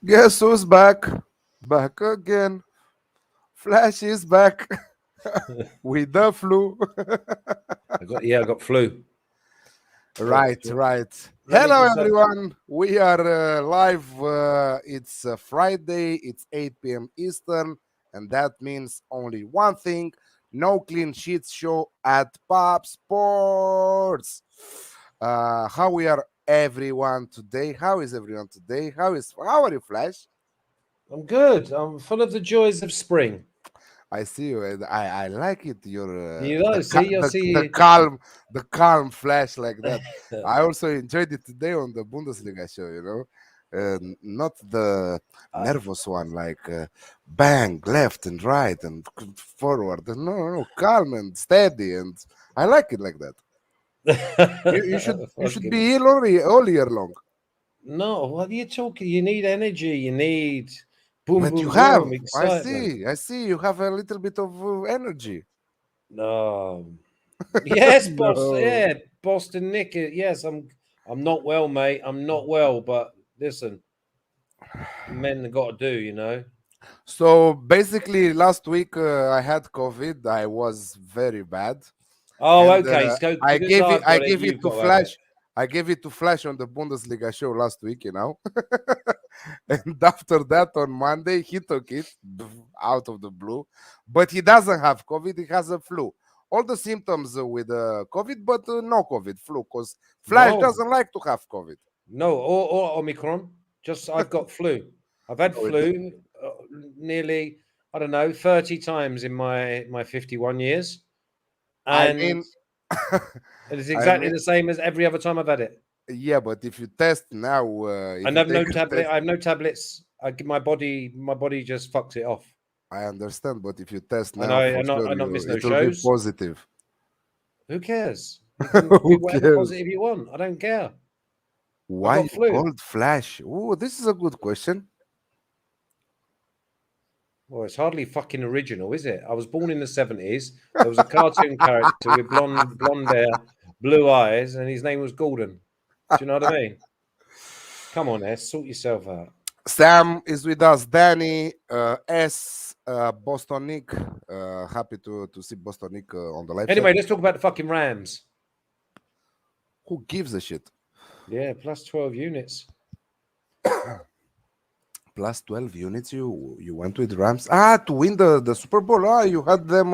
Guess who's back? Back again. Flash is back with the flu. I got flu. Right. Hello, everyone. We are live. It's Friday. It's 8 p.m. Eastern, and that means only one thing: no clean sheets show at Pop Sports. How are everyone today? How is everyone today? How are you, Flash? I'm good. I'm full of the joys of spring. I see you. And I like it. Your You know, the calm Flash like that. I also enjoyed it today on the Bundesliga show. Not the nervous one like bang left and right and forward. No, calm and steady, and I like it like that. You should be ill all year long. No, what are you talking? You need energy. You need boom, But boom, you have. boom, excitement. I see. You have a little bit of energy. No. Yes, boss. No. Yeah, Boston Nick. Yes, I'm not well, mate. I'm not well, but listen, men have got to do. So basically, last week I had COVID. I was very bad. Oh, And okay. So I because gave it. I've I got it, gave it you've to got to have it. Flash. I gave it to Flash on the Bundesliga show last week. And after that, on Monday, he took it out of the blue. But he doesn't have COVID. He has a flu. All the symptoms with COVID, but no COVID, flu. Because Flash No, doesn't like to have COVID. no, or Omicron. Just I've got flu. I've had Oh, flu nearly, I don't know, 30 times in my 51 years, I and mean, it is I exactly mean, the same as every other time I've had it. yeah, but if you test now, if And you I've no take a tablet. test, I have no tablets. My body just fucks it off. I understand. But if you test And now, for I not sure, I not miss no it will be shows. positive. Who cares? You can be Who whatever cares? positive you want. I don't care. I Why got you flu. called Flash? Oh, this is a good question. Well, it's hardly fucking original, is it? I was born in the 70s. There was a cartoon character with blonde hair, blue eyes, and his name was Gordon. Do you know what I mean? Come on, S, sort yourself out. Sam is with us. Danny, S, Boston Nick. Happy to see Boston Nick on the live Anyway, chat. let's talk about the fucking Rams. Who gives a shit? Yeah, plus 12 units. Plus 12 units. You went with Rams. To win the Super Bowl. You had them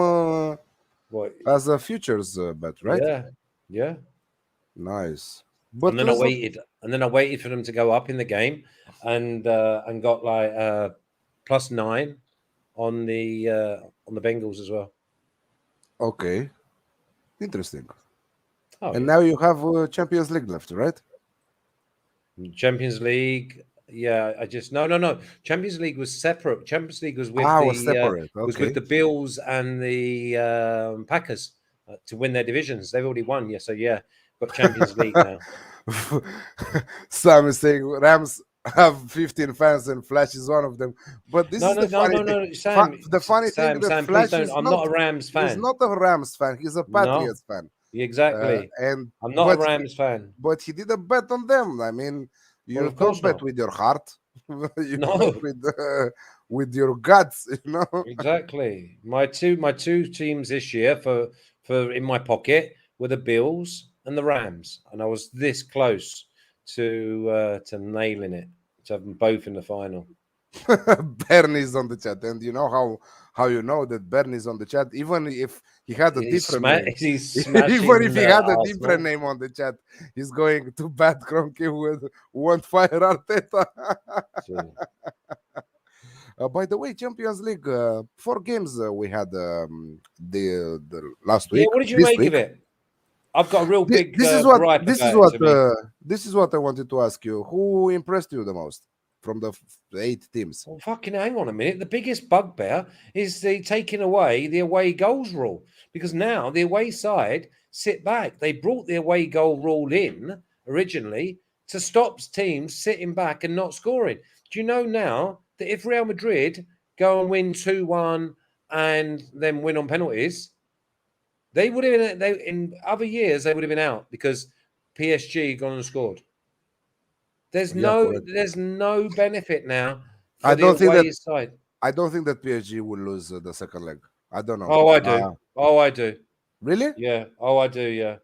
What? as a futures bet, right? Yeah. Nice. But And then I waited for them to go up in the game, and got like plus 9 on the Bengals as well. Okay, interesting. Oh, And yeah. now you have Champions League left, right? Champions League. Yeah, no. Champions League was separate. Champions League was with Was separate. was with Okay. the Bills and the Packers to win their divisions. They've already won. Yeah, so yeah, got Champions League now. Sam is saying Rams have 15 fans and Flash is one of them. But this is the funny thing. Sam, The funny thing that Sam, Flash please don't. is I'm not a Rams fan. He's not a Rams fan. He's a Patriots fan. Exactly. And I'm not a Rams fan. But he did a bet on them. I mean, you of course don't bet not. with your heart. You No. bet with your guts, Exactly. My two teams this year for in my pocket were the Bills and the Rams, and I was this close to nailing it, to have them both in the final. Bernie's on the chat, and you know how you know that Bernie's on the chat, even if he had a different name. Even if he had a different name on the chat, he's going to bat Kroenke who won't fire Arteta. By the way, Champions League, 4 games we had the last week. Yeah, what did you make of it? I've got a real big This is what gripe this is about it what to me. this is what I wanted to ask you. Who impressed you the most from the 8 teams? Well, fucking hang on a minute. The biggest bugbear is the taking away the away goals rule, because now the away side sit back. They brought the away goal rule in originally to stop teams sitting back and not scoring. Do you know now that if Real Madrid go and win 2-1 and then win on penalties, they would have been, in other years they would have been out because PSG gone and scored. There's Yeah, correct. no benefit now for I the don't think that away side. I don't think that PSG will lose the second leg. I don't know. Oh, I do. Oh, I do. Really? Yeah. Oh, I do. Yeah.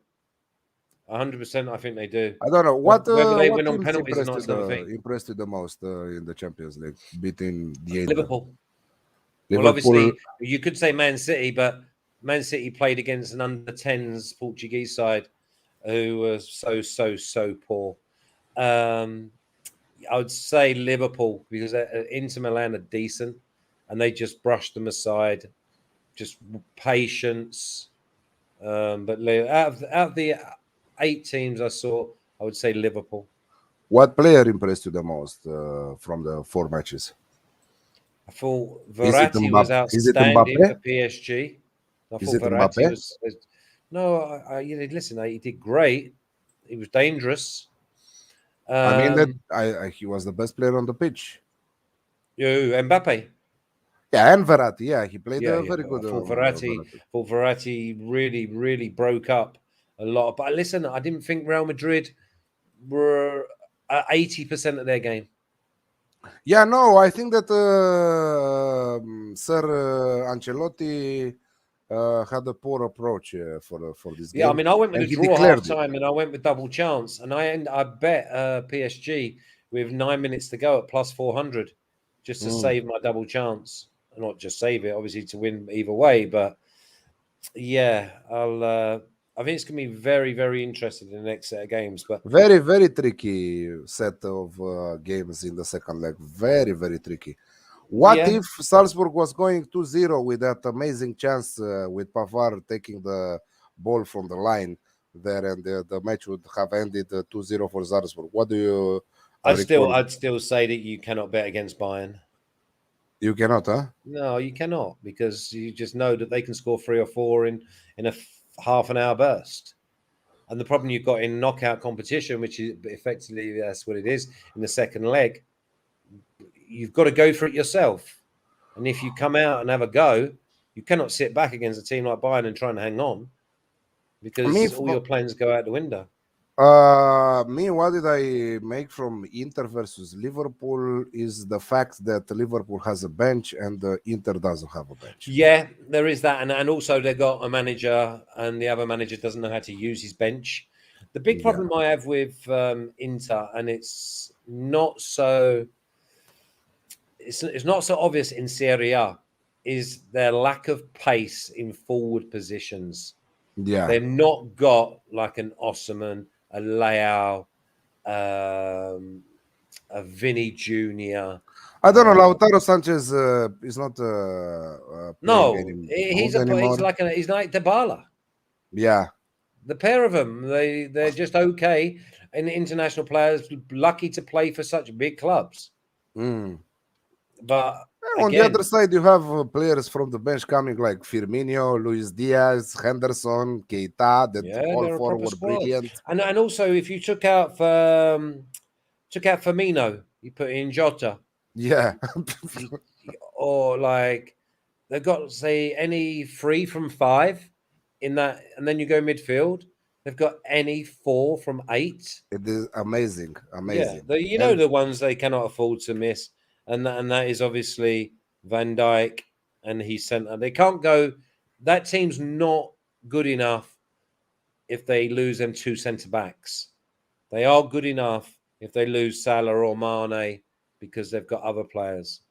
100%. I think they do. I don't know. But whether they What win on teams penalties or not is another thing. impressed you the most in the Champions League between the 8 then? Liverpool. Well, Liverpool. obviously, you could say Man City, but Man City played against an under 10s Portuguese side who was so poor. I would say Liverpool because Inter Milan are decent and they just brushed them aside. Just patience. But out of the 8 teams I saw, I would say Liverpool. What player impressed you the most from the 4 matches? I thought Is it Verratti was Is it outstanding for Mbappe? PSG. I Is thought it Verratti Mbappe? was no. Listen, he did great. He was dangerous. I mean that he was the best player on the pitch. Mbappe. Yeah, and Verratti. Yeah, he played Yeah. very good. I thought Verratti. Verratti really broke up a lot. But listen, I didn't think Real Madrid were at 80% of their game. Yeah, no, I think that Sir Ancelotti had a poor approach for this game. Yeah, I mean, I went with and a he draw declared half time, and I went with double chance, and I bet PSG with 9 minutes to go at plus 400, just to save my double chance. Not just save it, obviously, to win either way, but yeah, I think it's going to be very interesting in the next set of games. But very tricky set of games in the second leg. Very tricky. What if Salzburg was going 2-0 with that amazing chance with Pavard taking the ball from the line there, and the match would have ended 2-0 for Salzburg? What do you recall? I'd still say that you cannot bet against Bayern. You cannot, huh? No, you cannot, because you just know that they can score 3 or 4 in a half an hour burst. And the problem you've got in knockout competition, which is effectively that's what it is in the second leg, you've got to go for it yourself. And if you come out and have a go, you cannot sit back against a team like Bayern and try and hang on, because all your plans go out the window. What did I make from Inter versus Liverpool is the fact that Liverpool has a bench and Inter doesn't have a bench. Yeah, there is that. And also they've got a manager and the other manager doesn't know how to use his bench. The big problem I have with Inter, and it's not so obvious in Serie A, is their lack of pace in forward positions. Yeah. They've not got like an Osimhen, a Leao, a Vinny Jr. I don't know. Lautaro Sanchez is not. No, he's like Dybala. Yeah, the pair of them, they're just okay. And international players, lucky to play for such big clubs. But on the other side, you have players from the bench coming like Firmino, Luis Diaz, Henderson, Keita. That all 4 were brilliant. And also, if you took out Firmino, you put in Jota. Yeah. Or like they've got, say, any 3 from 5 in that, and then you go midfield. They've got any 4 from 8. It is amazing. Yeah, the ones they cannot afford to miss. And that is obviously Van Dijk and he's centre. They can't go. That team's not good enough if they lose them 2 centre backs. They are good enough if they lose Salah or Mane because they've got other players.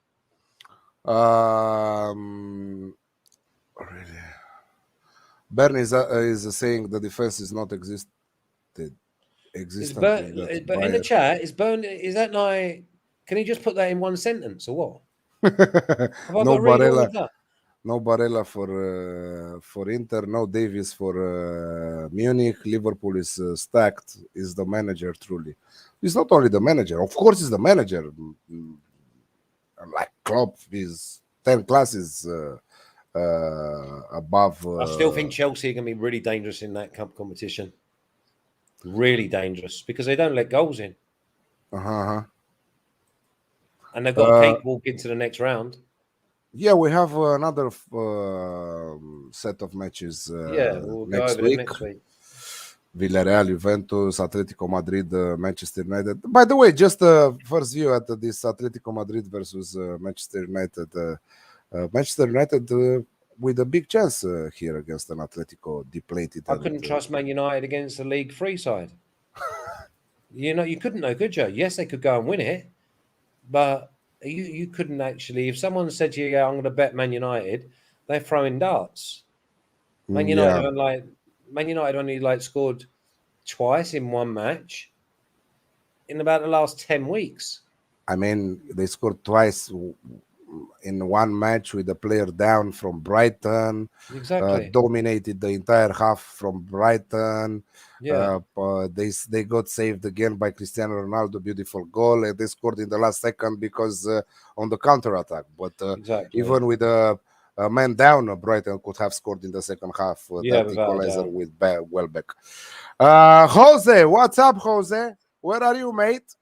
Really, Bernie is saying the defense is not existent. But in the chat, is that like? Can you just put that in one sentence or what? No Barella. No Barella for Inter. No Davis for Munich. Liverpool is stacked. Is the manager truly? He's not only the manager. Of course, he's the manager. Like Klopp is 10 classes above. I still think Chelsea are going to be really dangerous in that cup competition. Really dangerous because they don't let goals in. Uh-huh. And they've got to keep walking to the next round. Yeah, we have another set of matches We'll go next over them week. next week. Villarreal, Juventus, Atletico Madrid, Manchester United. By the way, just first view at this Atletico Madrid versus Manchester United. Manchester United with a big chance here against an Atletico depleted. I couldn't trust Man United against the League 3 side. You couldn't know, could you? Yes, they could go and win it, but you couldn't actually. If someone said to you, "Yeah, I'm going to bet Man United," they're throwing darts. Man United only scored twice in one match in about the last 10 weeks. I mean, they scored twice in one match with a player down from Brighton. Exactly. Dominated the entire half from Brighton. Yeah. They got saved again by Cristiano Ronaldo, beautiful goal, and they scored in the last second because on the counter attack. But Exactly. even with a man down, Brighton could have scored in the second half. That equalizer with Welbeck. Jose, what's up, Jose? Where are you, mate?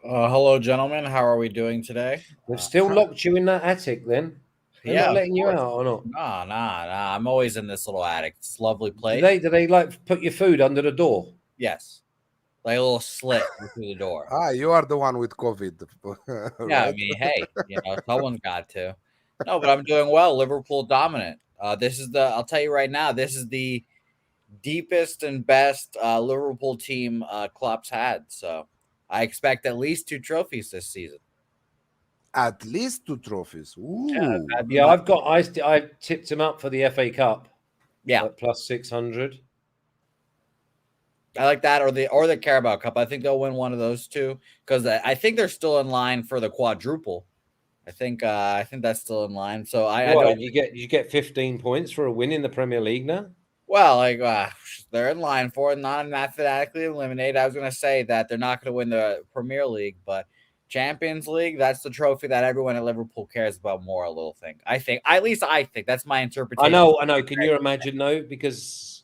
Hello, gentlemen. How are we doing today? They've still locked you in that attic then? They're not letting you out or not? Nah. I'm always in this little attic. It's a lovely place. Do they like put your food under the door? Yes. Like a little slit through the door. You are the one with COVID. Yeah, right? I mean, hey, someone's got to. No, but I'm doing well. Liverpool dominant. I'll tell you right now, this is the deepest and best Liverpool team Klopp's had. So I expect at least 2 trophies this season. At least 2 trophies. Ooh. Yeah, I tipped him up for the FA Cup. Yeah, at plus 600. I like that, or the Carabao Cup. I think they'll win one of those two because I think they're still in line for the quadruple. I think that's still in line. So I don't. You get 15 points for a win in the Premier League now. Well, they're in line for it, not mathematically eliminated. I was going to say that they're not going to win the Premier League, but Champions League, that's the trophy that everyone at Liverpool cares about more. A little thing, I think. At least I think that's my interpretation. I know. Can you imagine though? Because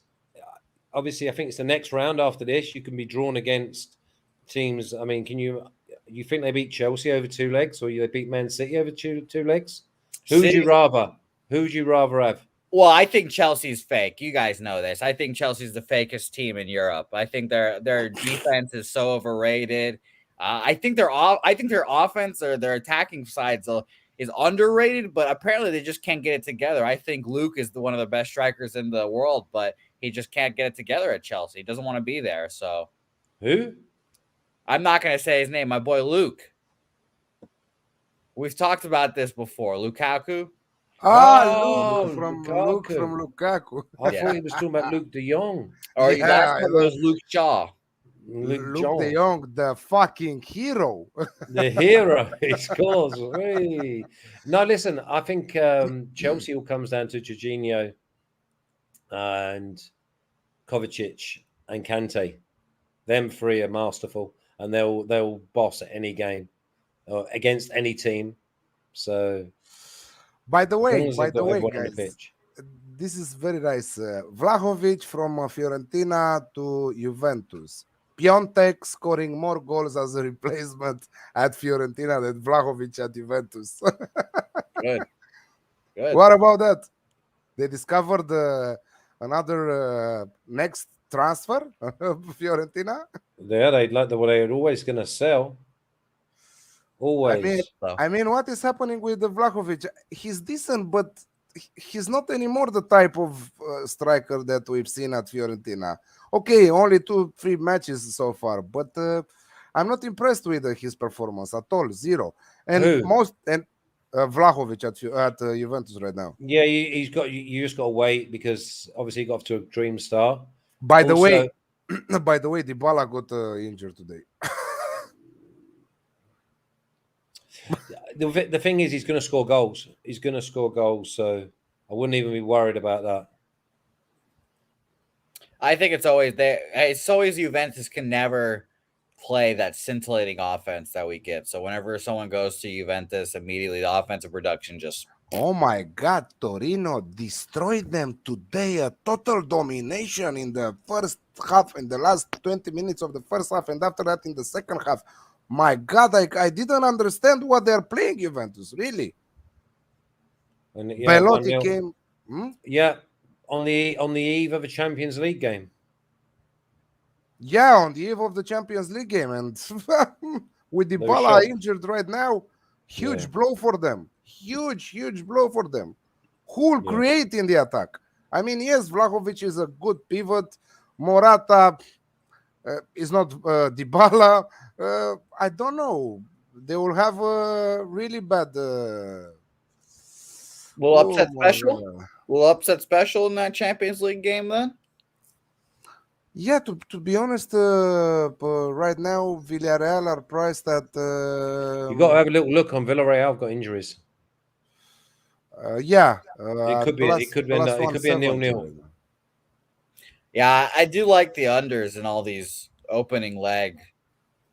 obviously, I think it's the next round after this. You can be drawn against teams. I mean, you think they beat Chelsea over 2 legs, or they beat Man City over two legs? Who would you rather? Who would you rather have? Well, I think Chelsea's fake. You guys know this. I think Chelsea's the fakest team in Europe. I think their defense is so overrated. I think their offense or their attacking sides is underrated, but apparently they just can't get it together. I think Luke is one of the best strikers in the world, but he just can't get it together at Chelsea. He doesn't want to be there. So who? I'm not going to say his name. My boy Luke. We've talked about this before. Lukaku. Luke from Lukaku. I thought he was talking about Luke de Jong. Or that was Luke Shaw. Luke de Jong, the fucking hero. The hero, he scores. Hey. No, listen, I think Chelsea all comes down to Jorginho and Kovacic and Kante. Them 3 are masterful, and they'll boss at any game or against any team. So, by the way, guys, this is very nice. Vlahovic from Fiorentina to Juventus. Piontek scoring more goals as a replacement at Fiorentina than Vlahovic at Juventus. Good. What about that? They discovered another next transfer, Fiorentina. Yeah, they'd like they were always going to sell. Always. I mean, what is happening with the Vlahovic? He's decent, but he's not anymore the type of striker that we've seen at Fiorentina. Okay, only 2-3 matches so far, but I'm not impressed with his performance at all. 0. And Vlahovic at Juventus right now. Yeah, he's got. You just got to wait because obviously he got off to a dream start. By the way, Dybala got injured today. The thing is, he's going to score goals. He's going to score goals, so I wouldn't even be worried about that. I think it's always there. It's always Juventus can never play that scintillating offense that we get. So whenever someone goes to Juventus, immediately the offensive production just. Oh my God, Torino destroyed them today. A total domination in the first half, in the last 20 minutes of the first half, and after that in the second half. My God, I didn't understand what they're playing, Juventus, really. And Belotti came. Yeah, on the eve of a Champions League game. Yeah, on the eve of the Champions League game. And with Dybala injured right now, huge blow for them. Huge blow for them. Who will create in the attack? I mean, yes, Vlahovic is a good pivot. Morata is not Dybala. I don't know. They will have a really bad. Will upset special? Will upset special in that Champions League game then? Yeah, to be honest, right now Villarreal are priced at. You got to have a little look on Villarreal. Got injuries. It could be. It could be a 0-0. Yeah, I do like the unders in all these opening leg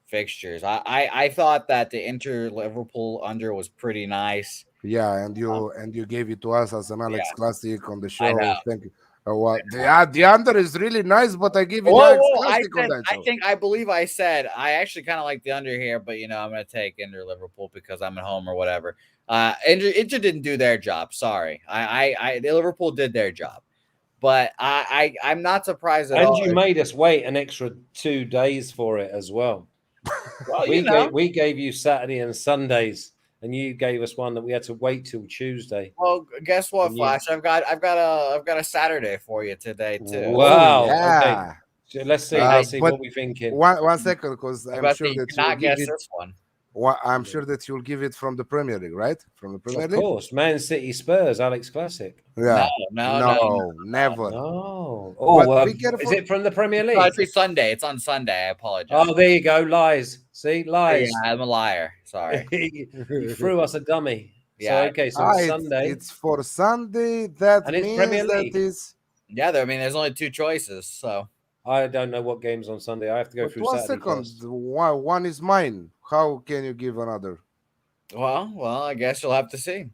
fixtures. I thought that the Inter Liverpool under was pretty nice. Yeah, and you gave it to us as an Alex Classic on the show. I know. Thank you. The under is really nice, but I give it Alex Classic on that show. I believe I said I actually kind of like the under here, but I'm going to take Inter Liverpool because I'm at home or whatever. Inter didn't do their job. Sorry, the Liverpool did their job, but I'm not surprised at all. And you made us wait an extra 2 days for it as well. Well, we gave you Saturday and Sundays, and you gave us one that we had to wait till Tuesday. Well, guess what, Flash? I've got a Saturday for you today too. Wow. Yeah. Okay. So let's see. Let's see what we're thinking. One second, because I'm sure that you not guess this one. I'm sure that you'll give it from the Premier League, right? From the Premier League, of course. Man City Spurs, Alex Classic. Yeah. No, never. No. Oh, is it from the Premier League? It's Sunday. It's on Sunday. I apologize. Oh, there you go. Lies. See, lies. Yeah, I'm a liar. Sorry. You threw us a dummy. Yeah. So, okay. So Sunday. It's for Sunday. That and means it's Premier League. That is. Yeah, there's only 2 choices. So I don't know what game's on Sunday. I have to go through Saturday. 1 second. One is mine. How can you give another? Well, I guess you'll have to see.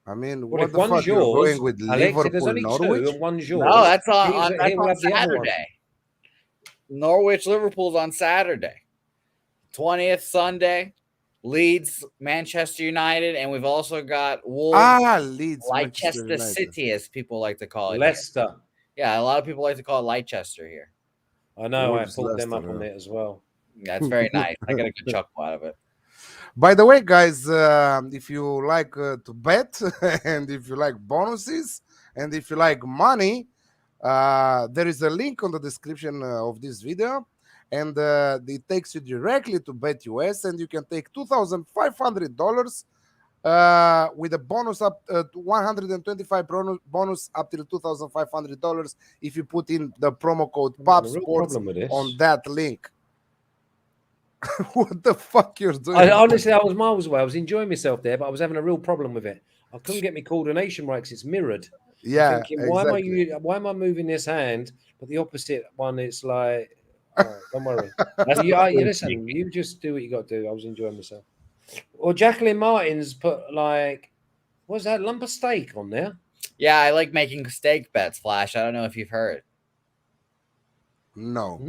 I mean, what the fuck you're going with Liverpool, there's only Norwich? 2 and one's yours. No, that's on Saturday. Norwich Liverpool's on Saturday. 20th Sunday. Leeds, Manchester United, and we've also got Wolves. Leeds, Leicester City, as people like to call it. Leicester. Yeah, a lot of people like to call it Leicester here. I know. I pulled them up on it as well. That's very nice. I got a good chuckle out of it. By the way, guys, if you like to bet and if you like bonuses and if you like money, there is a link on the description of this video, and it takes you directly to BetUS, and you can take $2,500 with a bonus up to 125 bonus up till $2,500 if you put in the promo code POPSPORTS on that link. What the fuck you're doing? Honestly, I was miles away. I was enjoying myself there, but I was having a real problem with it. I couldn't get my coordination right because it's mirrored. Yeah, thinking, why am I moving this hand, but the opposite one? It's like, don't worry. Listen, you just do what you got to do. I was enjoying myself. Or Jacqueline Martin's put what's that, lump of steak on there? Yeah, I like making steak bets, Flash. I don't know if you've heard. No.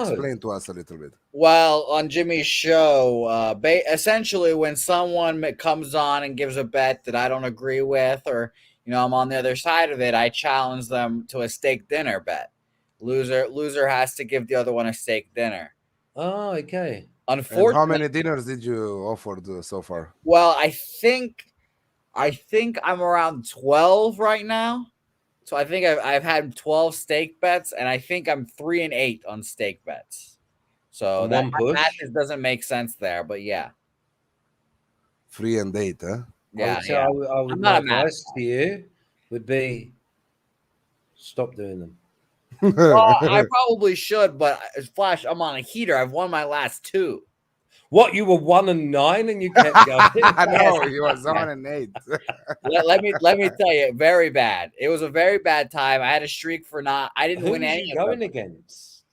Explain to us a little bit. Well, on Jimmy's show, essentially when someone comes on and gives a bet that I don't agree with, or I'm on the other side of it, I challenge them to a steak dinner bet. Loser has to give the other one a steak dinner. Oh, okay. Unfortunately, and how many dinners did you offer so far? Well, I think I'm around 12 right now. So I think I've had 12 steak bets, and I think I'm 3-8 on steak bets. So that just doesn't make sense there, but yeah. 3-8, huh? Yeah. I would my advice to you would be stop doing them. Well, I probably should, but Flash, I'm on a heater. I've won my last 2. What, you were 1-9 and you kept going? I know he was 1-8. let me tell you, very bad. It was a very bad time. I had a streak for I didn't Who win was any you of going them. against?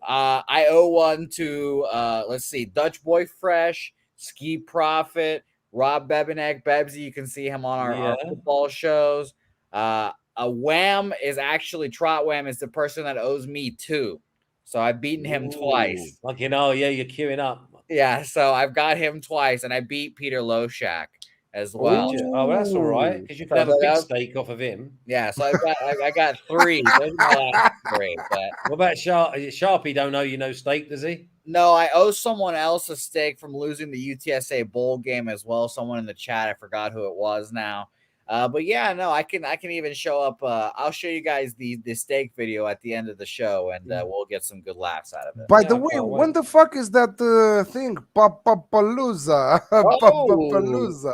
I owe one to let's see, Dutch Boy Fresh, Ski Profit, Rob Bebenek, Bebsy. You can see him on our football shows. A Wham is actually Trot Wham is the person that owes me 2. So I've beaten him twice. Like, you're queuing up. Yeah, so I've got him twice, and I beat Peter Loshak as well. Oh, that's all right, because you can have a big stake off of him. Yeah, so I got 3. Those are my last 3. But what about Sharpie? Don't owe you no stake, does he? No, I owe someone else a stake from losing the UTSA bowl game as well. Someone in the chat, I forgot who it was now. But yeah, no, I can even show up. I'll show you guys the steak video at the end of the show, and we'll get some good laughs out of it. By the way, when the fuck is that thing? Papapalooza. Papapalooza.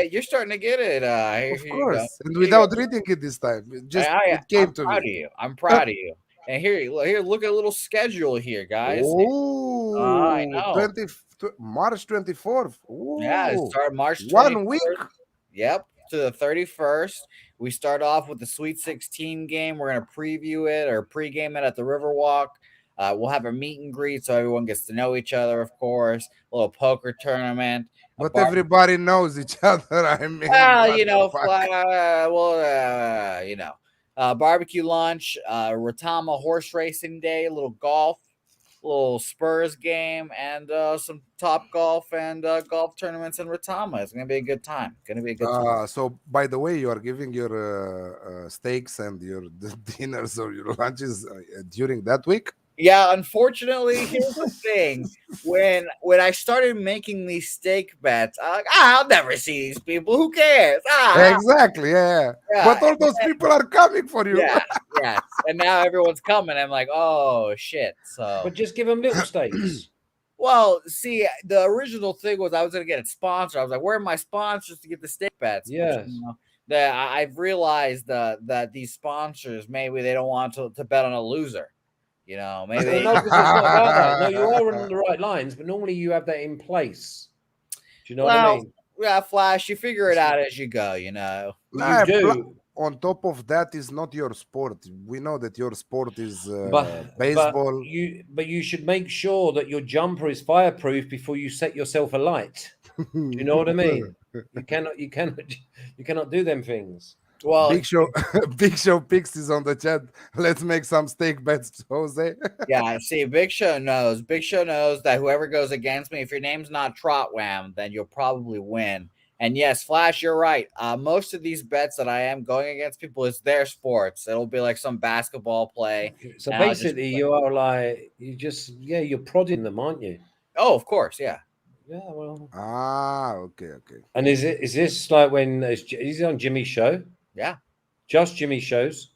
You're starting to get it. Of course, and without reading it this time, it came to me. I'm proud of you. And here, look at a little schedule here, guys. Oh, I know. March 24th. Ooh. Yeah, it started March 24th. 1 week. Yep, to the 31st. We start off with the Sweet 16 game. We're going to preview it or pregame it at the Riverwalk. We'll have a meet and greet so everyone gets to know each other, of course. A little poker tournament. But everybody knows each other. I mean, barbecue lunch, Ratama horse racing day, a little golf, a little Spurs game, and some Top Golf and golf tournaments in Ratama. It's going to be a good time. So, by the way, you are giving your steaks and your dinners or your lunches during that week? Yeah, unfortunately, here's the thing. When I started making these steak bets, I'm like, I'll never see these people. Who cares? Exactly, yeah. But all those people are coming for you. Yeah. And now everyone's coming. I'm like, oh, shit. So, but just give them little steaks. Well, see, the original thing was I was going to get it sponsored. I was like, where are my sponsors to get the steak bets? Yes. That I've realized that these sponsors, maybe they don't want to bet on a loser. Maybe no, you are on the right lines, but normally you have that in place. Do you know what I mean? Yeah, Flash, you figure it out as you go, You do. On top of that is not your sport. We know that your sport is baseball. But you should make sure that your jumper is fireproof before you set yourself alight. Do you know what I mean? You cannot do them things. Well, Big Show Pix is on the chat. Let's make some steak bets, Jose. Yeah, see, Big Show knows. Big Show knows that whoever goes against me, if your name's not Trot Wham, then you'll probably win. And yes, Flash, you're right. Most of these bets that I am going against people is their sports. It'll be like some basketball play. So basically, you are like you're prodding them, aren't you? Oh, of course, yeah. Yeah, well. Okay. And is this like when is it on Jimmy's show? Yeah. Just Jimmy's shows?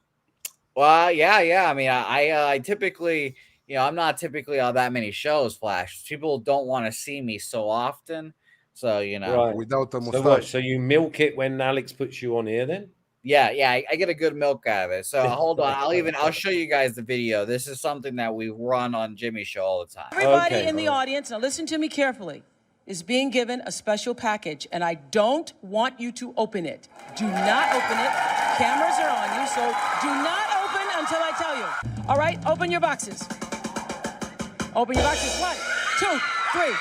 Well, yeah. I mean, I typically, I'm not typically on that many shows, Flash. People don't want to see me so often. So, right. Without a mustache. So you milk it when Alex puts you on here then? Yeah, I get a good milk out of it. So hold on. I'll show you guys the video. This is something that we run on Jimmy's show all the time. Everybody in the audience, now listen to me carefully, is being given a special package, and I don't want you to open it. Do not open it. Cameras are on you, so do not open until I tell you. All right, open your boxes. Open your boxes. 1, 2, 3.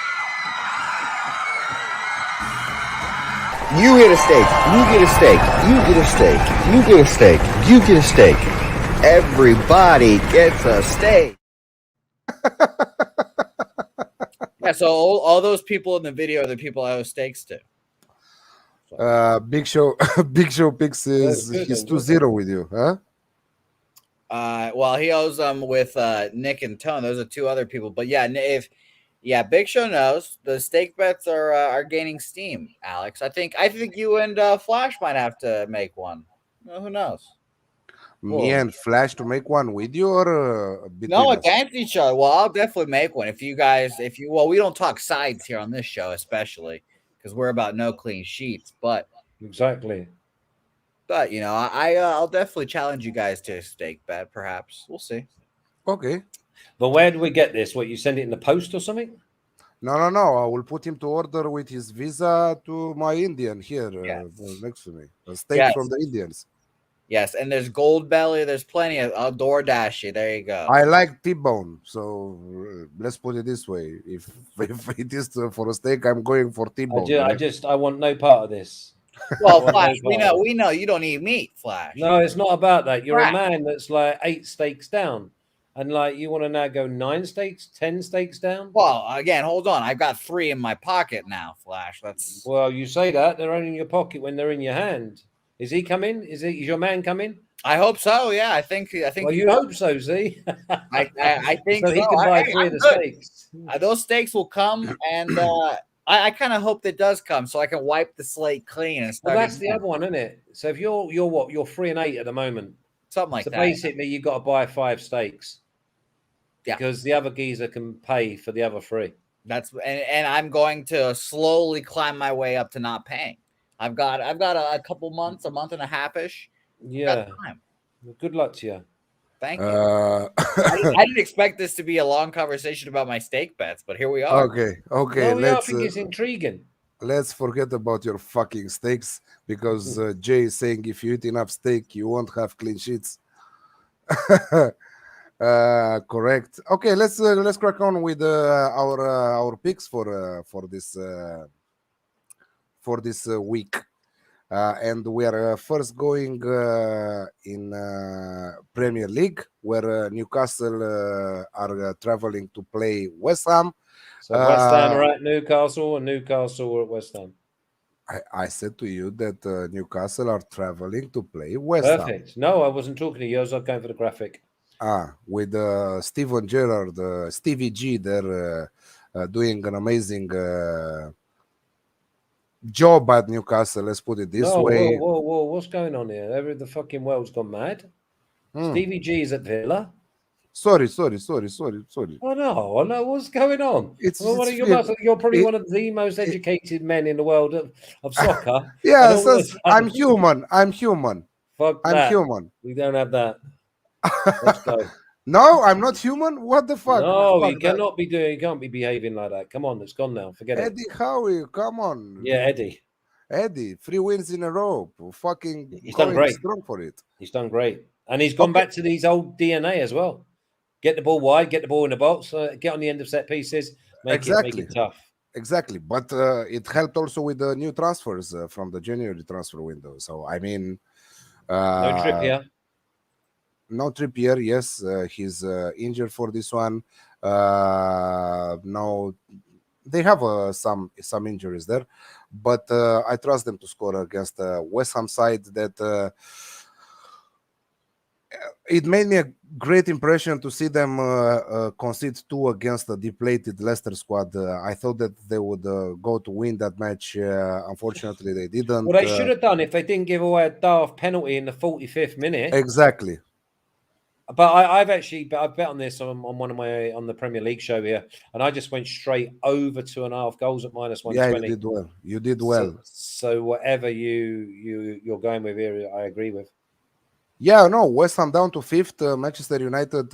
You get a steak. You get a steak. You get a steak. You get a steak. You get a steak. Everybody gets a steak. Yeah, so all those people in the video are the people I owe steaks to. So. Big Show Pix is he's 2-0 with you, huh? Well, he owes them with Nick and Tone. Those are 2 other people. But yeah, Big Show knows the steak bets are gaining steam. Alex, I think you and Flash might have to make one. Well, who knows? Me and Flash to make one with you, or no, against each other. Well, I'll definitely make one if you. We don't talk sides here on this show, especially because we're about no clean sheets. But exactly. But I'll definitely challenge you guys to a steak bet. Perhaps we'll see. Okay. But where do we get this? What, you send it in the post or something? No. I will put him to order with his visa to my Indian here next to me. A steak from the Indians. Yes, and there's Gold Belly. There's plenty of. I'll DoorDash you. There you go. I like T-bone, so let's put it this way: if it is for a steak, I'm going for T-bone. I want no part of this. Well, Flash, we know you don't eat meat, Flash. No, it's not about that. You're Right. a man that's like 8 steaks down, and like you want to now go 9 steaks, 10 steaks down. Well, again, hold on. I've got 3 in my pocket now, Flash. Well, you say that they're only in your pocket when they're in your hand. Is he coming? Is your man coming? I hope so. Yeah, I think. Well, you hope so. See, I think so. He so. can buy 3 of the steaks. Those steaks will come, and I kind of hope that does come, so I can wipe the slate clean and start. Well, that's the other one, isn't it? So if you're what? You're 3 and 8 at the moment. Something like so that. So basically, you got to buy 5 steaks. Yeah. Because the other geezer can pay for the other 3. That's and I'm going to slowly climb my way up to not paying. I've got a couple months, a month and a half-ish. Yeah. Good luck to you. Thank you. I didn't expect this to be a long conversation about my steak bets, but here we are. Okay. I think it's intriguing. Let's forget about your fucking steaks because Jay is saying if you eat enough steak, you won't have clean sheets. Correct. Okay, let's crack on with our picks for this week. And we are first going in Premier League, where Newcastle are traveling to play West Ham. So West Ham are at Newcastle, and Newcastle are at West Ham. I said to you that Newcastle are traveling to play West Ham. Perfect. No, I wasn't talking to you. I was going for the graphic. With Steven Gerrard, Stevie G, they're doing an amazing job at Newcastle. Let's put it this way. Whoa! What's going on here? The fucking world's gone mad. Stevie G is at Villa. Sorry. Oh no! What's going on? You're probably one of the most educated men in the world of soccer. Yeah, I'm human. Fuck that. I'm human. We don't have that. Let's go. No, I'm not human. What the fuck? No, you cannot be doing. You can't be behaving like that. Come on, it's gone now. Forget Eddie it. Howe, come on. Yeah, Eddie, 3 wins in a row. Fucking, he's done great. Strong for it. He's done great, and he's gone back to these old DNA as well. Get the ball wide, get the ball in the box, get on the end of set pieces, make it tough. Exactly, but it helped also with the new transfers from the January transfer window. So I mean, no Trippier. No Trippier, yes, he's injured for this one. No, they have some injuries there, but I trust them to score against the West Ham side. That it made me a great impression to see them concede 2 against the depleted Leicester squad. I thought that they would go to win that match. Unfortunately, they didn't. Well, they should have done if they didn't give away a daft penalty in the 45th minute. Exactly. But I bet on this on one of my on the Premier League show here, and I just went straight over 2.5 goals at -120. Yeah, you did well. So whatever you're going with here, I agree with. Yeah, no, West Ham down to 5th. Manchester United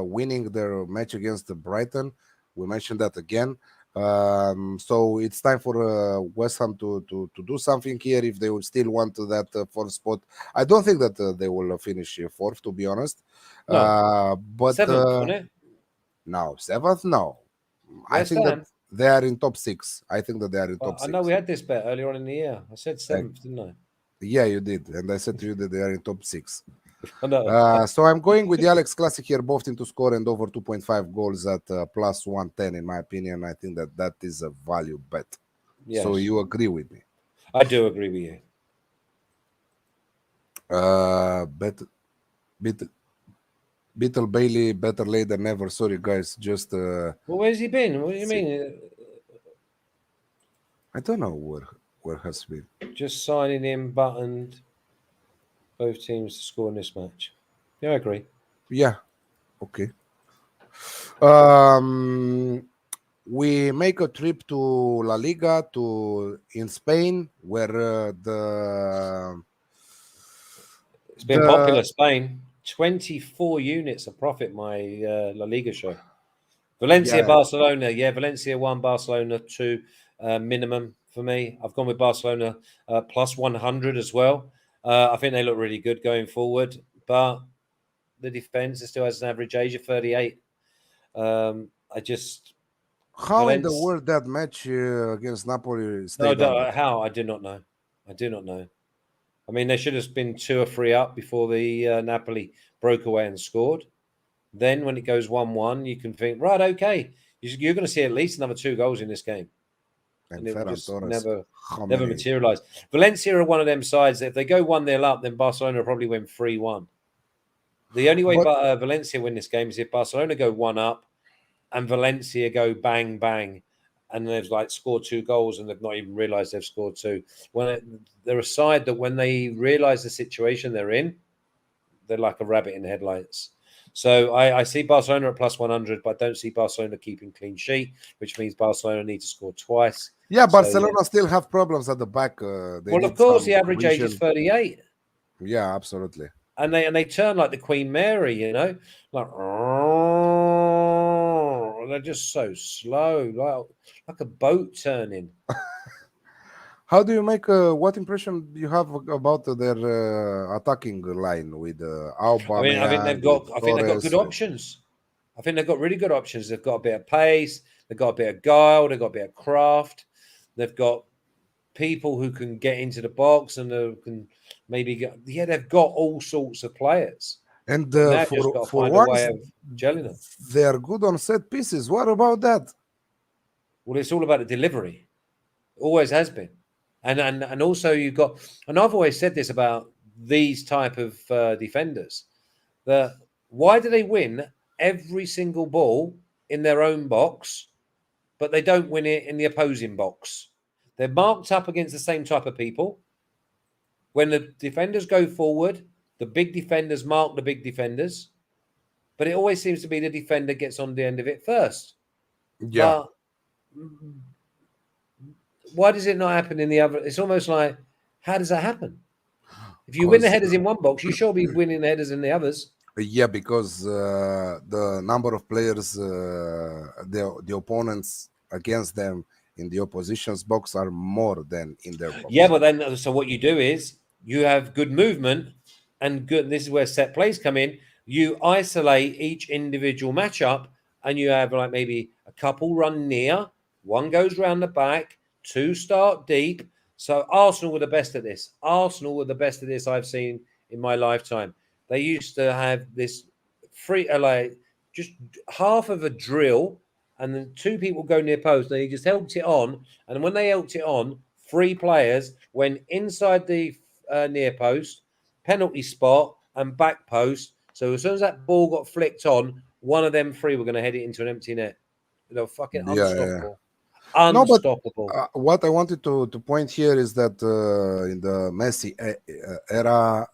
winning their match against Brighton. We mentioned that again. So it's time for West Ham to do something here if they will still want that 4th spot. I don't think that they will finish 4th, to be honest. No. But 7th, wasn't it? No, 7th, no. I think that they are in top 6. I think that they are in top 6. I know we had this bet earlier on in the year. I said 7th, didn't I? Yeah, you did. And I said to you that they are in top 6. So I'm going with the Alex Classic here, both team to score and over 2.5 goals at +110. In my opinion, I think that is a value bet. Yes. So you agree with me? I do agree with you. Beetle Bailey, better late than never. Sorry, guys. Just. Well, where's he been? What do you mean? I don't know where has been. Just signing him, buttoned. Both teams to score in this match. Yeah, I agree. Yeah. Okay. We make a trip to La Liga in Spain, where it's been popular. Spain, 24 units of profit. My La Liga show. Valencia, Yeah. Barcelona. Yeah, Valencia 1, Barcelona 2 minimum for me. I've gone with Barcelona plus 100 as well. I think they look really good going forward, but the defense still has an average age of 38. I just How in the Valencia. world that match against Napoli No, stayed under? how? I do not know. I do not know. I mean, there should have been 2 or 3 up before the Napoli broke away and scored. Then, when it goes 1-1, you can think, right, okay, you're going to see at least another 2 goals in this game, And and it will Ferran just Torres, how never many? materialise. Valencia are one of them sides that if they go 1-0 up, then Barcelona will probably win 3-1. The only way But Valencia win this game is if Barcelona go 1 up and Valencia go bang bang, and they've like scored 2 goals and they've not even realised they've scored 2. They're a side that when they realise the situation they're in, they're like a rabbit in the headlights. So I see Barcelona at plus 100, but I don't see Barcelona keeping clean sheet, which means Barcelona need to score twice. yeah, So, Barcelona still have problems at the back. They well, of need course, some the average age is cohesion. 38. Yeah, absolutely. And they turn like the Queen Mary, like they're just so slow, like a boat turning. How do you make? What impression you have about their attacking line with I think Aubameyang, they've with got. I think they've got Torres? good options. I think they've got really good options. They've got a bit of pace. They've got a bit of guile. They've got a bit of craft. They've got people who can get into the box and who can maybe get. Yeah, they've got all sorts of players. And Now just got to for find a way once, of gelling them. they are good on set pieces. What about that? Well, it's all about the delivery. Always has been. And also you've got, and I've always said this about these type of defenders, that why do they win every single ball in their own box, but they don't win it in the opposing box? They're marked up against the same type of people. When the defenders go forward, the big defenders mark the big defenders, but it always seems to be the defender gets on the end of it first. Yeah, But why does it not happen in the other? It's almost like, how does that happen? If you win the because headers in one box, you should be winning the headers in the others. yeah, because the number of players, the opponents against them in the opposition's box are more than in their Yeah, box. but then so what you do is you have good movement and good. This is where set plays come in. You isolate each individual matchup, and you have like maybe a couple run near, one goes round the back, 2 start deep. So Arsenal were the best at this. Arsenal were the best at this I've seen in my lifetime. They used to have this free, like just half of a drill, and then 2 people go near post. They just helped it on, and when they helped it on, 3 players went inside the near post, penalty spot, and back post. So as soon as that ball got flicked on, one of them 3 were going to head it into an empty net. They're fucking Yeah, yeah, yeah. unstoppable. No, but Unstoppable. what I wanted to point here is that in the Messi era,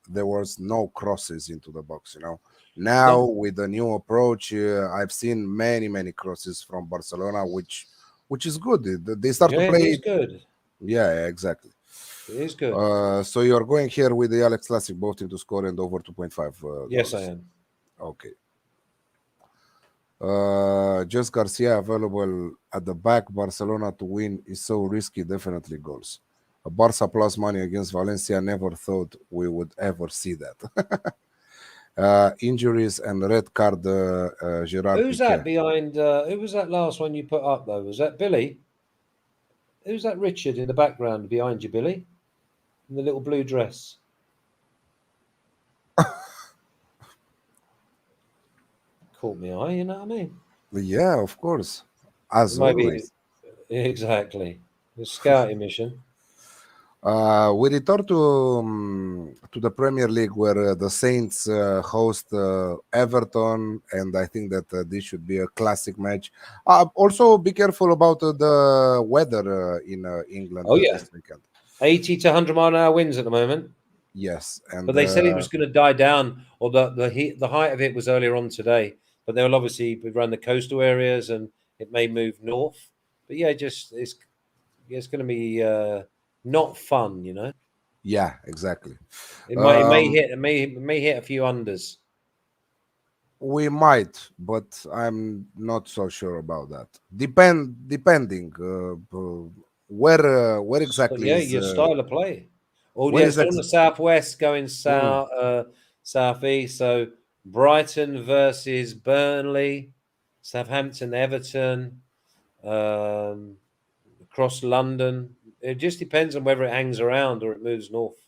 there was no crosses into the box. Now No. with the new approach, I've seen many crosses from Barcelona, which is good. They start to Yeah, it play. is good. Yeah, exactly. It is good. So you're going here with the Alex Classic, both team to score and over 2.5 Yes, goals. I am. Okay. Just Garcia available at the back. Barcelona to win is so risky. Definitely goals. A Barca plus money against Valencia. Never thought we would ever see that. Injuries and red card. Gerard Who's Piqué. that behind? Who was that last one you put up though? Was that Billy? Who's that Richard in the background behind you, Billy? In the little blue dress. Caught me eye, you know what I mean? Yeah, of course. As Maybe always. exactly. The scouting mission. We return to the Premier League, where the Saints host Everton, and I think that this should be a classic match. Also, be careful about the weather in England Oh yeah, this weekend. 80 to 100 mile an hour winds at the moment. Yes, and But they said it was going to die down, or the height of it was earlier on today. But they'll obviously be around the coastal areas, and it may move north. But yeah, it's going to be not fun, yeah, exactly. It may hit a few unders. We might, but I'm not so sure about that. Depending where So, exactly yeah, is your style of play. Oh, where yeah, is so on the southwest going Mm. southeast. So Brighton versus Burnley, Southampton, Everton, across London. It just depends on whether it hangs around or it moves north.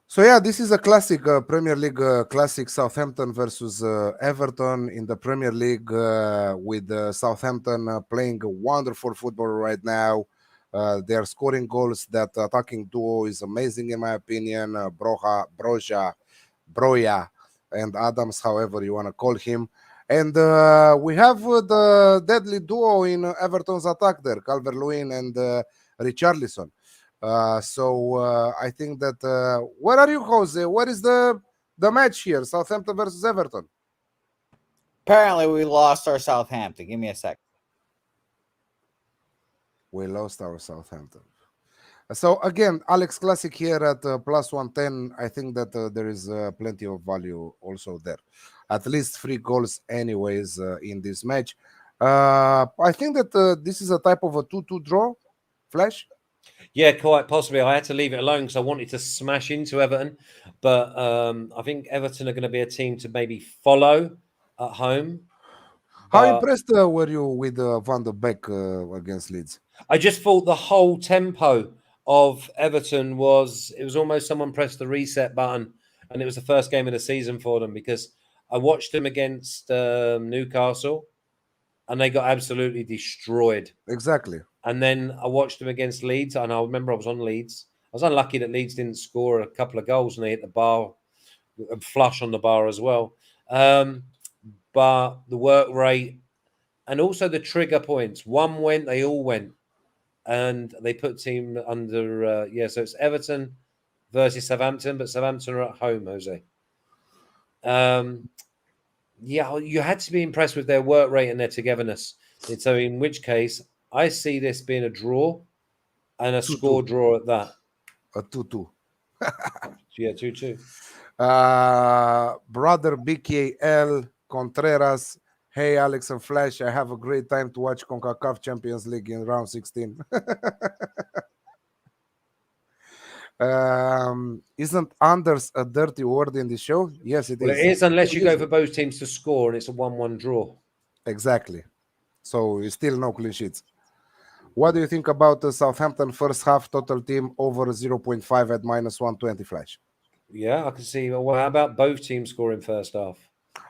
So yeah, this is a classic Premier League classic Southampton versus Everton in the Premier League with Southampton playing a wonderful football right now. They are scoring goals. That attacking duo is amazing in my opinion. Broja, and Adams, however you want to call him. And we have the deadly duo in Everton's attack there, Calvert-Lewin and Richarlison. I think that where are you, Jose? What is the match here? Southampton versus Everton. Apparently, we lost our Southampton. Give me a sec. We lost our Southampton. So again, Alex Classic here at plus 110. I think that there is plenty of value also there. At least 3 goals, anyways, in this match. I think that this is a type of a 2-2 draw. Flash. Yeah, quite possibly. I had to leave it alone because I wanted to smash into Everton, but I think Everton are going to be a team to maybe follow at home. How But impressed were you with Van de Beek against Leeds? I just thought the whole tempo of Everton it was almost someone pressed the reset button, and it was the first game of the season for them because I watched them against Newcastle, and they got absolutely destroyed. Exactly. And then I watched them against Leeds, and I remember I was on Leeds. I was unlucky that Leeds didn't score a couple of goals and they hit the bar, flush on the bar as well. But the work rate and also the trigger points, one went, they all went, and they put team under. So it's Everton versus Southampton, but Southampton are at home, Jose. Yeah, you had to be impressed with their work rate and their togetherness. So in which case, I see this being a draw and a 2-2. score draw at that. A 2-2. Yeah, 2-2. Brother BKL Contreras. Hey, Alex and Flash. I have a great time to watch CONCACAF Champions League in round 16. Isn't Anders a dirty word in the show? Yes, it Well, is. it is unless you go for both teams to score and it's a 1-1 draw. Exactly. So it's still no clean sheets. What do you think about the Southampton first half total team over 0.5 at minus 120, Flash? Yeah, I can see. Well, how about both teams scoring first half?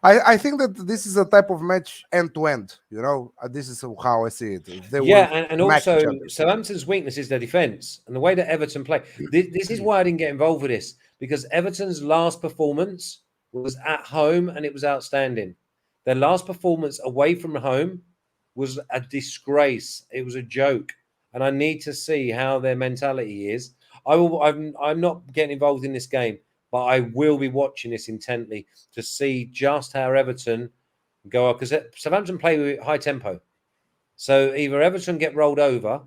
I think that this is a type of match end to end. You know, this is how I see it. They will and smack also each other. Southampton's weakness is their defence and the way that Everton play. This is why I didn't get involved with this because Everton's last performance was at home and it was outstanding. Their last performance away from home was a disgrace. It was a joke, and I need to see how their mentality is. I'm not getting involved in this game, but I will be watching this intently to see just how Everton go up because Southampton play with high tempo. So either Everton get rolled over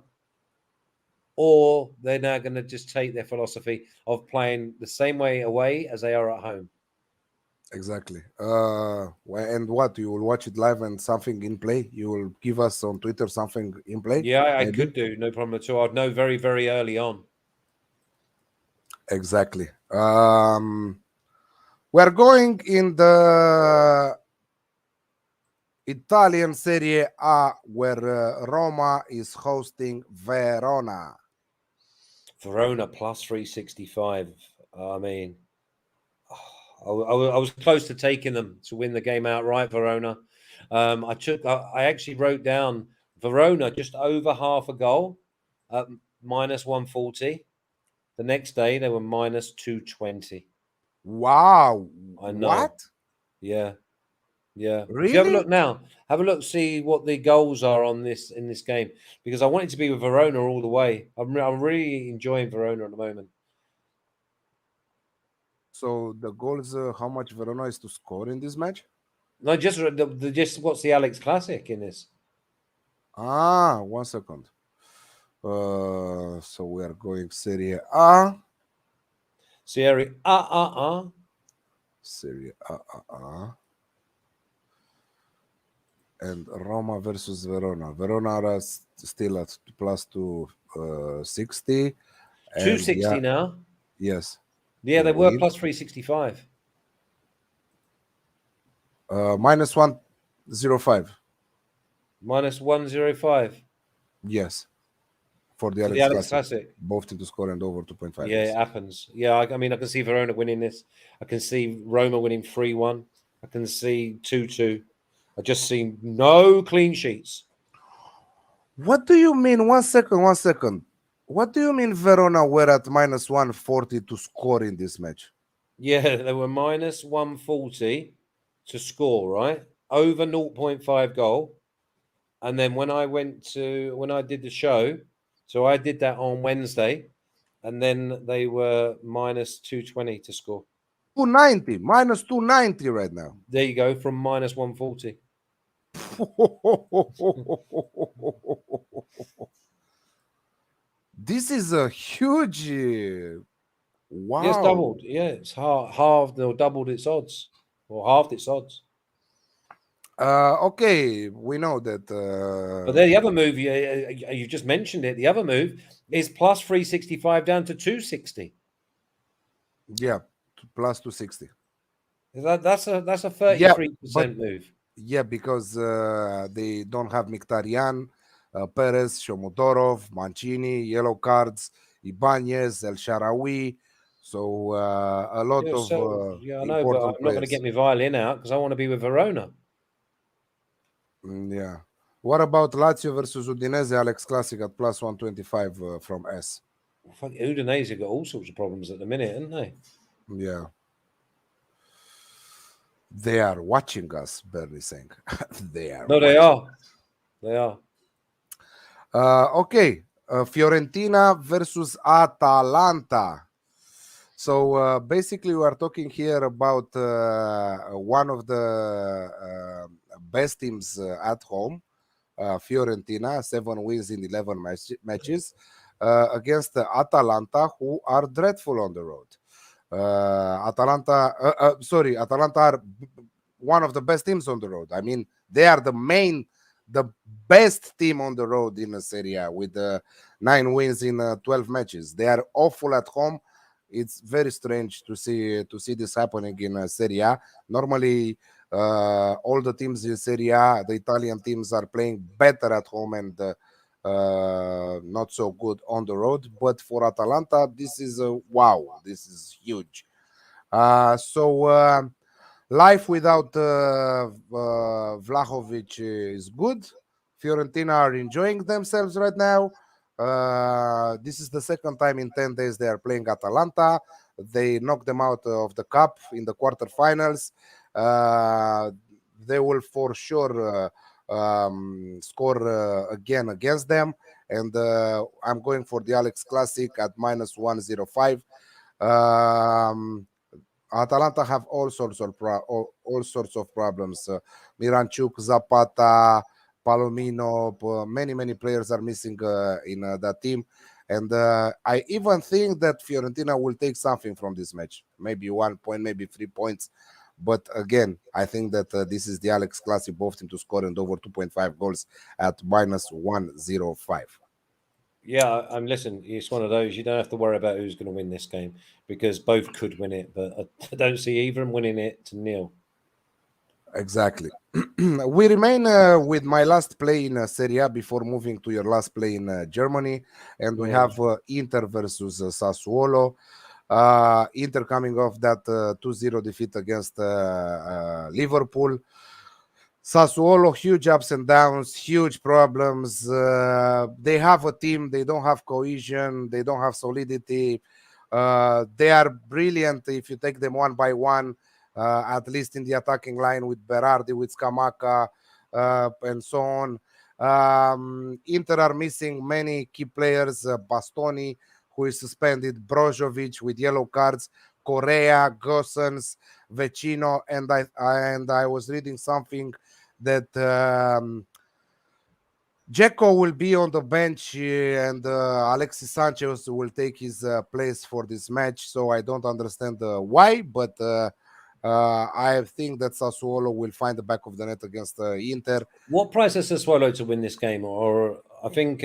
or they're now going to just take their philosophy of playing the same way away as they are at home. Exactly. And what you will watch it live and something in play? You will give us on Twitter something in play? Yeah, I could do. No problem at all. I'd know very, very early on. Exactly. We're going in the Italian Serie A where Roma is hosting Verona. Verona plus 365. I mean, I was close to taking them to win the game outright, Verona. I actually wrote down Verona just over half a goal at minus 140. The next day, they were minus 220. Wow. I know. What? Yeah. Yeah. Really? If you have a look now, have a look, see what the goals are on this in this game because I wanted to be with Verona all the way. I'm really enjoying Verona at the moment. So the goals, how much Verona is to score in this match? No, just what's the Alex Classic in this? 1 second. So we are going Serie A. Serie A. Serie A. And Roma versus Verona. Verona are still at plus 260. And 260 now. yes. Yeah, To they were win. plus 365. Minus 105. Minus 105 Yes. For the for the Alex Alex Classic. Classic. Both teams to score and over 2.5. Yeah, goals. it happens. Yeah, I mean, I can see Verona winning this. I can see Roma winning 3-1. I can see 2-2. I just see no clean sheets. What do you mean? 1 second. What do you mean Verona were at minus 140 to score in this match? Yeah, they were minus 140 to score, right? Over 0.5 goal. And then when I did the show, so I did that on Wednesday, and then they were minus 220 to score. 290. Minus 290 right now. There you go, from minus 140. This is a huge wow. Yeah, it's doubled. Yeah, it's halved or doubled its odds, or halved its odds. Okay, we know that. But then the other move, you just mentioned it. The other move is plus 365 down to 260. Yeah, plus 260. That's a 33% move. Yeah, because they don't have Mkhitaryan, Perez, Shomotorov, Mancini, yellow cards, Ibanez, El Sharawi. So a lot of I know, but I'm important not going to players. get my violin out because I want to be with Verona. Yeah. What about Lazio versus Udinese, Alex Classic at plus 125 from S? Fuck, Udinese got all sorts of problems at the minute, haven't they? Yeah. They are watching us, Bernie saying. They are. No, they are. They are. Okay. Fiorentina versus Atalanta. So basically, we are talking here about one of the best teams at home, Fiorentina, 7 wins in 11 matches against Atalanta, who are dreadful on the road. Atalanta are one of the best teams on the road. I mean, they are the best team on the road in Serie A with 9 wins in 12 matches. They are awful at home. It's very strange to see this happening in Serie A. Normally, all the teams in Serie A, the Italian teams, are playing better at home and not so good on the road. But for Atalanta, this is wow. This is huge. Life without Vlahovic is good. Fiorentina are enjoying themselves right now. This is the second time in 10 days they are playing Atalanta. They knocked them out of the cup in the quarterfinals. They will for sure score again against them. And I'm going for the Alex Classic at minus 105. Atalanta have all sorts of problems. Miranchuk, Zapata, Palomino, many players are missing in that team, and I even think that Fiorentina will take something from this match. Maybe 1 point, maybe 3 points. But again, I think that this is the Alex Classic, both team to score and over 2.5 goals at minus 105. Yeah, listen, it's one of those. You don't have to worry about who's going to win this game because both could win it, but I don't see either of them winning it to nil. Exactly. We remain with my last play in Serie A before moving to your last play in Germany, and we have Inter versus Sassuolo. Inter coming off that 2-0 defeat against Liverpool. Sassuolo, huge ups and downs, huge problems. They have a team, they don't have cohesion, they don't have solidity. They are brilliant if you take them one by one, at least in the attacking line with Berardi, with Scamacca, and so on. Inter are missing many key players, Bastoni, who is suspended, Brozovic with yellow cards, Correa, Gosens, Vecino, and I was reading something that Dzeko will be on the bench and Alexis Sanchez will take his place for this match. So I don't understand why, but I think that Sassuolo will find the back of the net against Inter. What price is Sassuolo to win this game? Or I think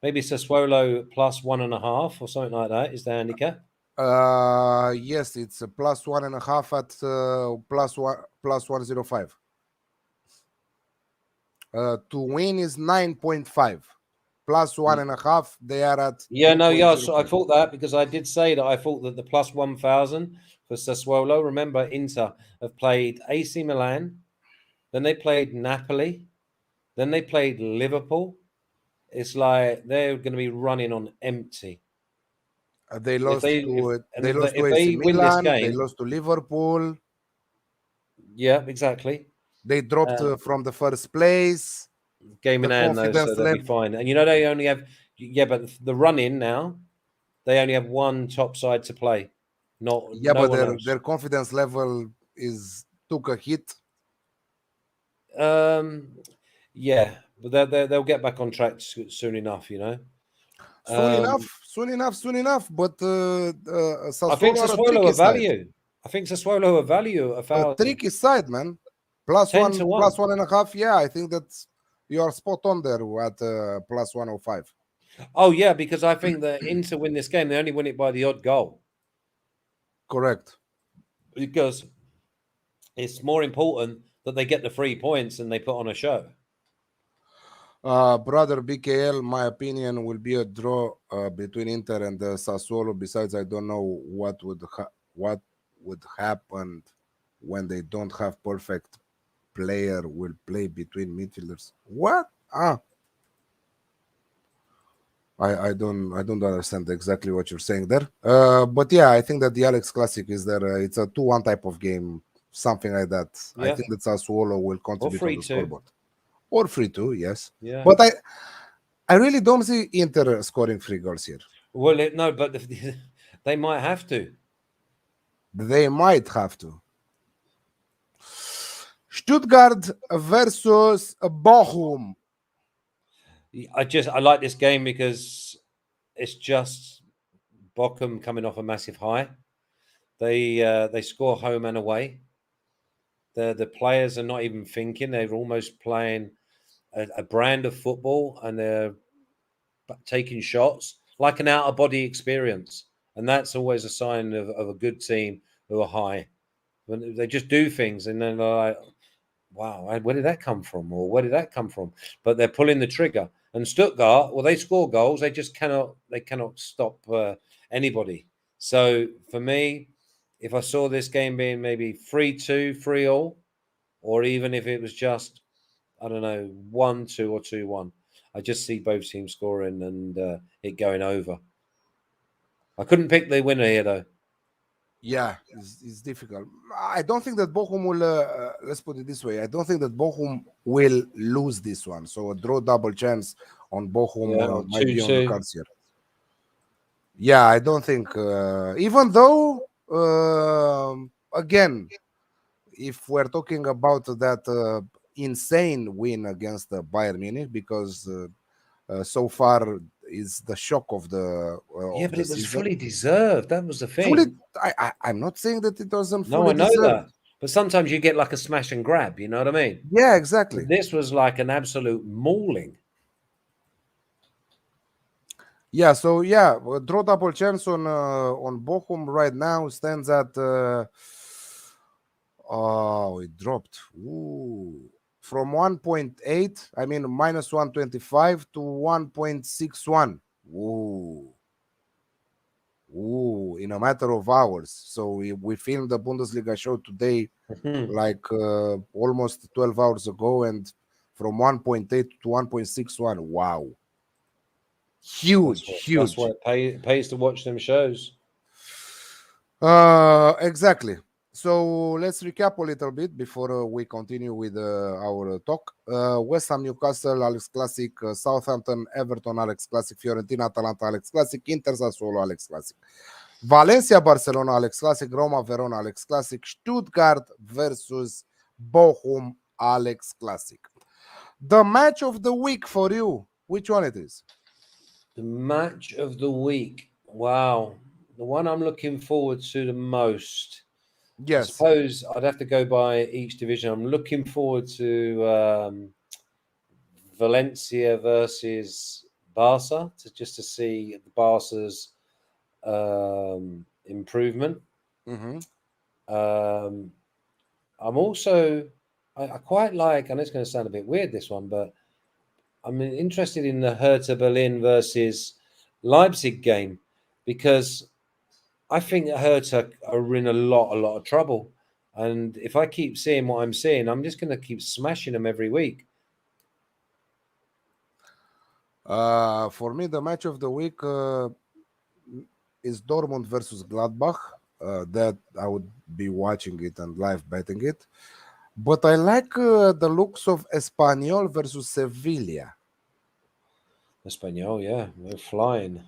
maybe Sassuolo plus 1.5 or something like that is the handicap. Yes, it's a +1.5 at +105. To win is 9.5. +1.5. They are at Yeah, no, yeah. So I 2.05. thought that because I did say that I thought that the plus 1,000 for Sassuolo. Remember, Inter have played AC Milan, then they played Napoli, then they played Liverpool. It's like they're going to be running on empty. They If lost they to if AC they win this Milan. They game, lost to Liverpool. yeah, exactly. They dropped from the first place. Game in The hand though, so confidence they'll be level. fine. And they only have but the run in now, they only have one top side to play, no But one else. their confidence level took a hit. Yeah, but they'll get back on track soon enough. Soon enough. But I think Sassuolo are a Sassuolo tricky a side. value. I think Sassuolo a value A 1,000. tricky side, man. 10 to 1. +1.5. Yeah, I think that's you are spot on there at +105. Oh yeah, because I think that Inter win this game, they only win it by the odd goal. Correct. Because it's more important that they get the 3 points and they put on a show. Brother BKL, my opinion will be a draw between Inter and Sassuolo. Besides, I don't know what would happen when they don't have perfect player will play between midfielders. What? I don't understand exactly what you're saying there. But yeah, I think that the Alex Classic is there. It's a 2-1 type of game, something like that. Yeah. I think that Sassuolo will contribute on the 3-2. scoreboard. Or 3-2, yes. Yeah. But I really don't see Inter scoring 3 goals here. Well, no, but they might have to. They might have to. Stuttgart versus Bochum. I like this game because it's just Bochum coming off a massive high. They score home and away. The players are not even thinking; they're almost playing a brand of football, and they're taking shots like an out of body experience, and that's always a sign of a good team who are high. When they just do things, and then they're like, "Wow, where did that come from?" Or "Where did that come from?" But they're pulling the trigger. And Stuttgart, well, they score goals. They just cannot stop anybody. So for me, if I saw this game being maybe 3-2, 3-3, or even if it was just, I don't know, 1-2 or 2-1, I just see both teams scoring and it going over. I couldn't pick the winner here though. Yeah, it's difficult. I don't think that Bochum will, let's put it this way, I don't think that Bochum will lose this one. So a draw double chance on Bochum might be on the cards here. Yeah, I don't think, even though, again, if we're talking about that insane win against Bayern Munich, because so far is the shock of the but it was season. Fully deserved. That was the thing. I'm not saying that it wasn't fully fully deserved. That. But sometimes you get like a smash and grab, you know what I mean? Yeah, exactly. But this was like an absolute mauling. Yeah, so yeah, draw double chance on Bochum right now stands at it dropped. Ooh. From 1.8, I mean minus 125 to 1.61. Ooh, in a matter of hours. So we filmed the Bundesliga show today, like almost 12 hours ago, and from 1.8 to 1.61. Wow. Huge. That's why it pays to watch them shows. Exactly. So let's recap a little bit before we continue with our talk. West Ham, Newcastle, Alex Classic, Southampton, Everton, Alex Classic, Fiorentina, Atalanta, Alex Classic, Inter, Sassuolo, Alex Classic, Valencia, Barcelona, Alex Classic, Roma, Verona, Alex Classic, Stuttgart versus Bochum, Alex Classic. The match of the week for you, which one it is? The match of the week. Wow. The one I'm looking forward to the most Yes. I suppose I'd have to go by each division. I'm looking forward to Valencia versus Barca to see the Barca's improvement. Mm-hmm. I'm also I quite like, and it's going to sound a bit weird this one, but I'm interested in the Hertha Berlin versus Leipzig game because I think that Hertha are in a lot of trouble. And if I keep seeing what I'm seeing, I'm just going to keep smashing them every week. For me, the match of the week is Dortmund versus Gladbach. That I would be watching it and live betting it. But I like the looks of Espanyol versus Sevilla. Espanyol, yeah, they're flying.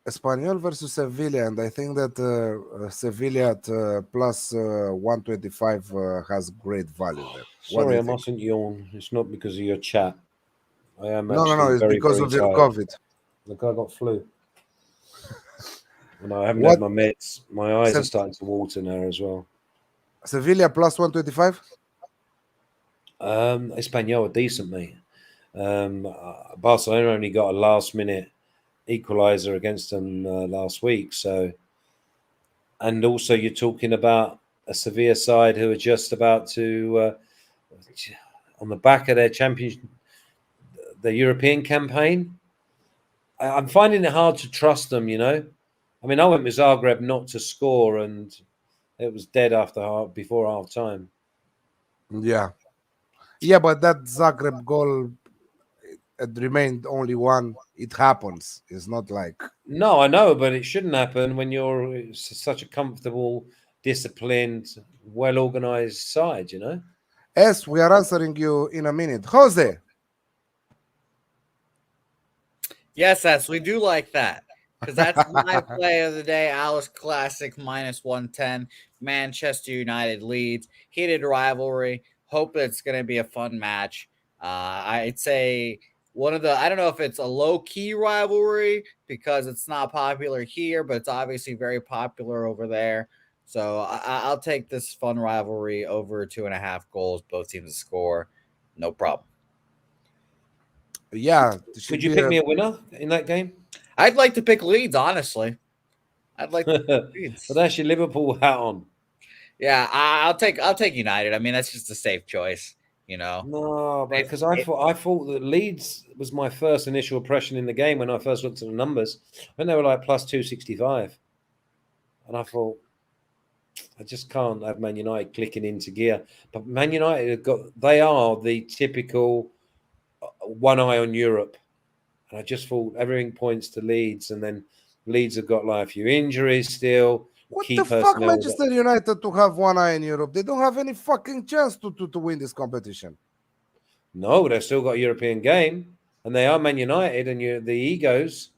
Espanyol versus Sevilla, and I think that Sevilla at plus 125 has great value there. What do Sorry, you I think? mustn't yawn. It's not because of your chat. I am No, actually it's very, because very of your tired. COVID. Look, I got flu. And I haven't What? had my meds. My eyes Se- are starting to water now as well. Sevilla plus 125? Espanyol are decent, mate. Barcelona only got a last-minute equaliser against them last week. So, and also you're talking about a Sevilla side who are just about to, on the back of their the European campaign. I'm finding it hard to trust them. I mean, I went with Zagreb not to score, and it was dead before half time. Yeah. Yeah, but that Zagreb goal, it remained only one. It happens. It's not like. No, I know, but it shouldn't happen when you're such a comfortable, disciplined, well-organized side. Yes, we are answering you in a minute. Jose. Yes, we do like that. Because that's my play of the day. Alice Classic minus 110. Manchester United leads. Heated rivalry. Hope it's going to be a fun match. I'd say I don't know if it's a low key rivalry because it's not popular here, but it's obviously very popular over there. So I'll take this fun rivalry over 2.5 goals. Both teams to score. No problem. Yeah. Could you pick me a winner in that game? I'd like to pick Leeds, honestly. I'd like to But pick Leeds. that's your Liverpool hat on. Yeah, I'll take United. I mean, that's just a safe choice, No, because I thought that Leeds was my first initial impression in the game when I first looked at the numbers, when they were like plus 265, and I thought I just can't have Man United clicking into gear. But Man United they are the typical one eye on Europe, and I just thought everything points to Leeds, and then Leeds have got like a few injuries still. What Key the fuck, personnel Manchester United to have one eye in Europe? They don't have any fucking chance to win this competition. No, they've still got a European game, and they are Man United, and the egos.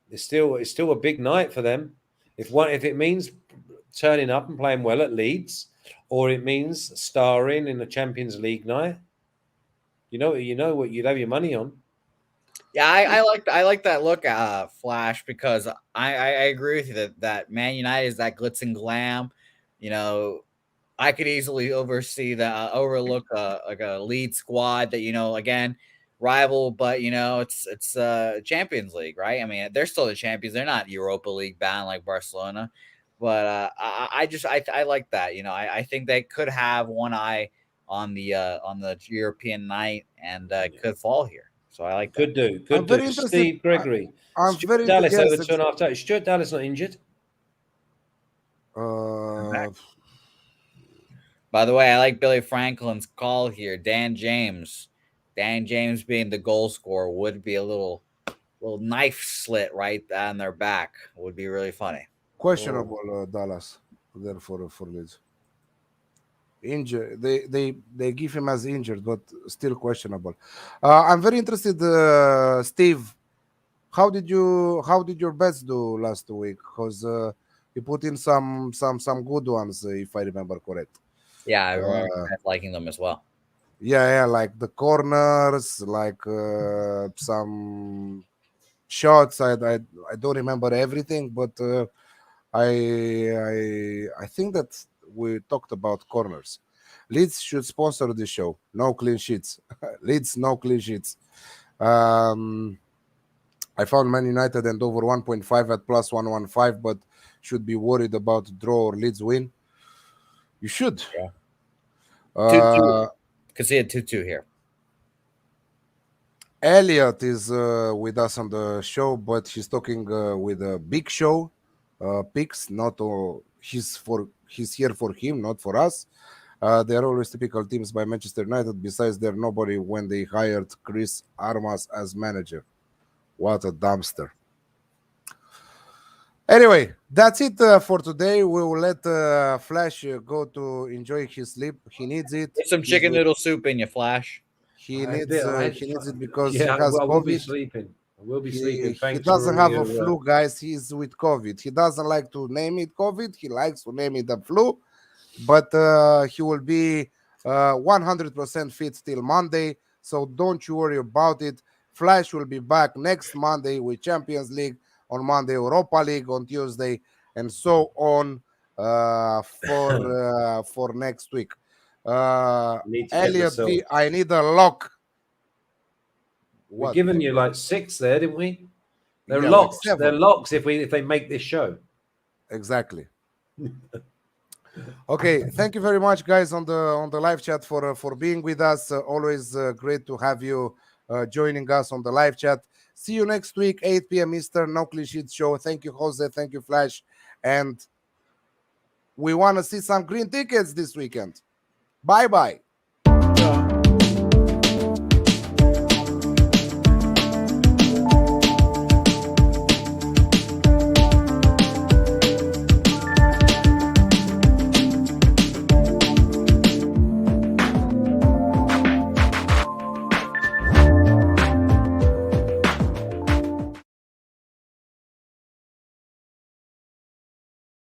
It's still a big night for them. If it means turning up and playing well at Leeds, or it means starring in the Champions League night, you know what you'd have your money on. Yeah, I like that look, Flash, because I agree with you that Man United is that glitz and glam. I could easily overlook like a lead squad that again rival, but it's Champions League, right? I mean, they're still the champions. They're not Europa League bound like Barcelona, but I like that. I think they could have one eye on the European night and could fall here. So I like that. I'm very interested. Steve Gregory. I'm Stuart very Dallas yes, over 2.5 times. Stuart Dallas not injured? By the way, I like Billy Franklin's call here. Dan James being the goal scorer would be a little knife slit right on their back. Would be really funny. Questionable Dallas there for Leeds. Injured. They give him as injured, but still questionable. I'm very interested, Steve. How did your bets do last week? Because you put in some good ones, if I remember correct. Yeah, I remember liking them as well. Yeah, like the corners, like some shots. I don't remember everything, but I think that we talked about corners. Leeds should sponsor the show. No clean sheets. Leeds, no clean sheets. I found Man United and over 1.5 at plus 115, but should be worried about draw or Leeds win. You should. Yeah. 2-2. Uh, Could see a 2-2 here. Elliot is with us on the show, but he's talking with a big show picks. Not he's here for him, not for us. They are always typical teams by Manchester United. Besides, they're nobody when they hired Chris Armas as manager. What a dumpster. Anyway, that's it for today. We will let Flash go to enjoy his sleep. He needs it. Get some chicken noodle soup in you, Flash. He needs it because he Yeah, has I will be COVID. sleeping. I will be sleeping. He Thanks doesn't for have your, a flu, guys. He's with COVID. He doesn't like to name it COVID. He likes to name it the flu. But he will be 100% fit till Monday. So don't you worry about it. Flash will be back next Monday with Champions League, on Monday Europa League, on Tuesday, and so on for next week. Need to get Elliot myself. V, I need a lock. We've given you like 6 there, didn't we? They're Yeah, locks. like 7. They're locks if they make this show. Exactly. Okay, thank you very much, guys, on the live chat for being with us. Always great to have you joining us on the live chat. See you next week, 8 p.m. Eastern, No Clean Sheet show. Thank you, Jose. Thank you, Flash. And we want to see some green tickets this weekend. Bye-bye.